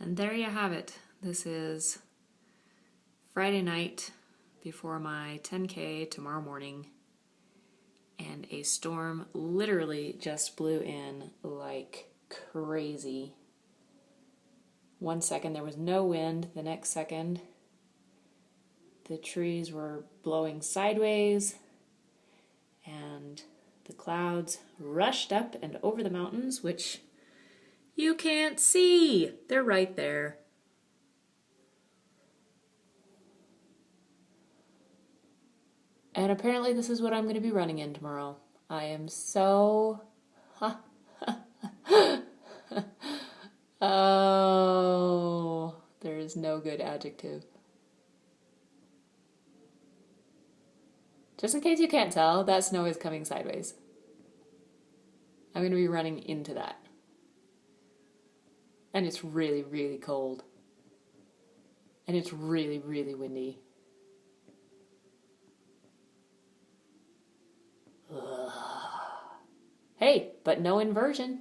And there you have it. This is Friday night before my 10K tomorrow morning, and a storm literally just blew in like crazy. 1 second there was no wind, the next second the trees were blowing sideways and the clouds rushed up and over the mountains, which you can't see. They're right there. And apparently this is what I'm going to be running in tomorrow. I am so... Oh, there is no good adjective. Just in case you can't tell, that snow is coming sideways. I'm going to be running into that. And it's really, really cold. And it's really, really windy. Ugh. Hey, but no inversion.